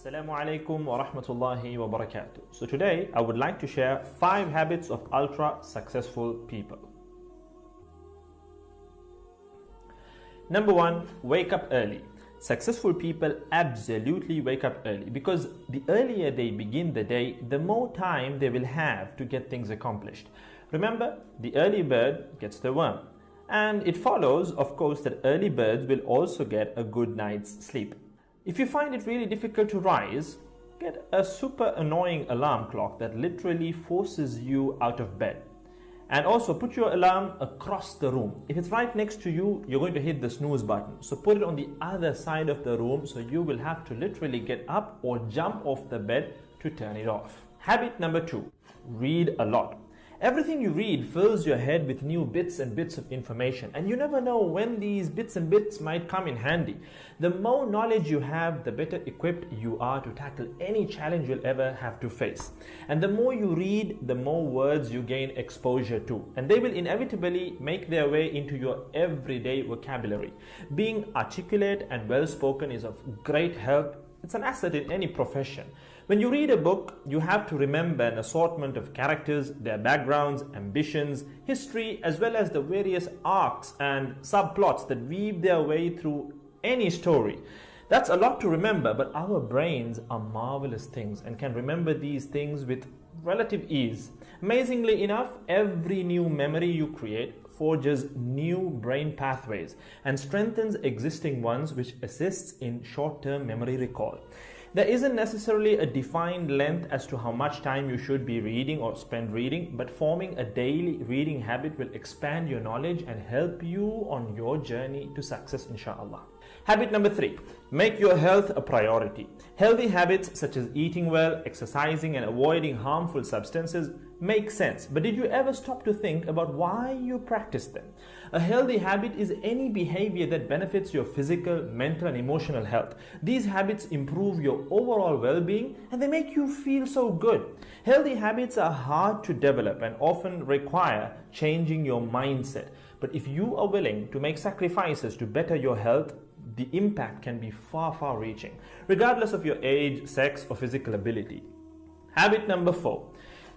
Assalamu alaikum wa rahmatullahi wa barakatuh. So today I would like to share 5 habits of ultra successful people. Number 1, wake up early. Successful people absolutely wake up early because the earlier they begin the day, the more time they will have to get things accomplished. Remember, the early bird gets the worm. And it follows, of course, that early birds will also get a good night's sleep. If you find it really difficult to rise, get a super annoying alarm clock that literally forces you out of bed. And also put your alarm across the room. If it's right next to you, you're going to hit the snooze button. So put it on the other side of the room so you will have to literally get up or jump off the bed to turn it off. Habit number 2, read a lot. Everything you read fills your head with new bits and bits of information, and you never know when these bits and bits might come in handy. The more knowledge you have, the better equipped you are to tackle any challenge you'll ever have to face. And the more you read, the more words you gain exposure to, and they will inevitably make their way into your everyday vocabulary. Being articulate and well-spoken is of great help. It's an asset in any profession. When you read a book, you have to remember an assortment of characters, their backgrounds, ambitions, history, as well as the various arcs and subplots that weave their way through any story. That's a lot to remember, but our brains are marvelous things and can remember these things with relative ease. Amazingly enough, every new memory you create forges new brain pathways and strengthens existing ones, which assists in short-term memory recall. There isn't necessarily a defined length as to how much time you should be reading or spend reading, but forming a daily reading habit will expand your knowledge and help you on your journey to success, inshallah. Habit number 3, make your health a priority. Healthy habits such as eating well, exercising, and avoiding harmful substances make sense, but did you ever stop to think about why you practice them? A healthy habit is any behavior that benefits your physical, mental, and emotional health. These habits improve your overall well-being and they make you feel so good. Healthy habits are hard to develop and often require changing your mindset. But if you are willing to make sacrifices to better your health, the impact can be far reaching, regardless of your age, sex, or physical ability. Habit number 4.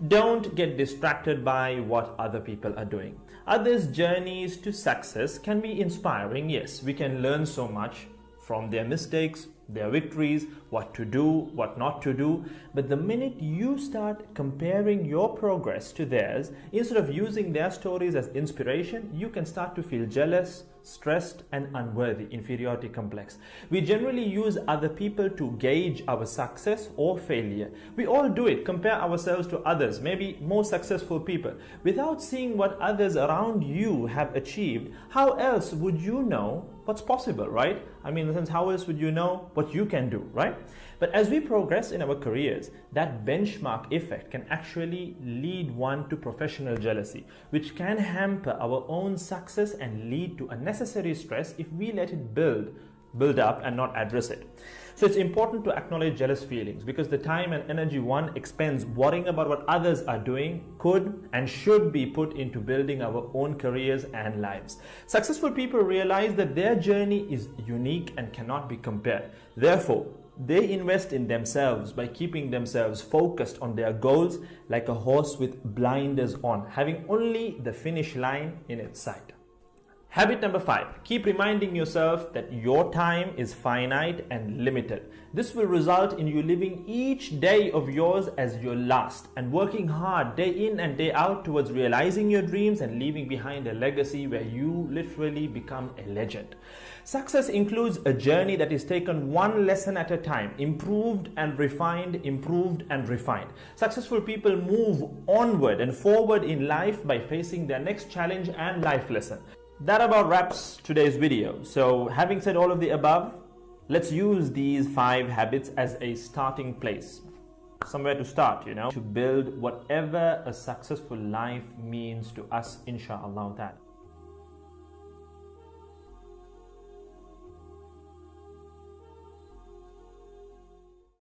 Don't get distracted by what other people are doing. Others' journeys to success can be inspiring, yes. We can learn so much from their mistakes, their victories, what to do, what not to do. But the minute you start comparing your progress to theirs, instead of using their stories as inspiration, you can start to feel jealous, stressed, and unworthy, inferiority complex. We generally use other people to gauge our success or failure. We all do it, compare ourselves to others, maybe more successful people. Without seeing what others around you have achieved, how else would you know what's possible, right? I mean, in the sense, how else would you know what you can do, right? But as we progress in our careers, that benchmark effect can actually lead one to professional jealousy, which can hamper our own success and lead to unnecessary stress if we let it build up and not address it. So it's important to acknowledge jealous feelings because the time and energy one expends worrying about what others are doing could and should be put into building our own careers and lives. Successful people realize that their journey is unique and cannot be compared. Therefore, they invest in themselves by keeping themselves focused on their goals like a horse with blinders on, having only the finish line in its sight. Habit number 5, keep reminding yourself that your time is finite and limited. This will result in you living each day of yours as your last and working hard day in and day out towards realizing your dreams and leaving behind a legacy where you literally become a legend. Success includes a journey that is taken one lesson at a time, improved and refined, improved and refined. Successful people move onward and forward in life by facing their next challenge and life lesson. That about wraps today's video. So having said all of the above, let's use these 5 habits as a starting place. Somewhere to start, to build whatever a successful life means to us, inshallah.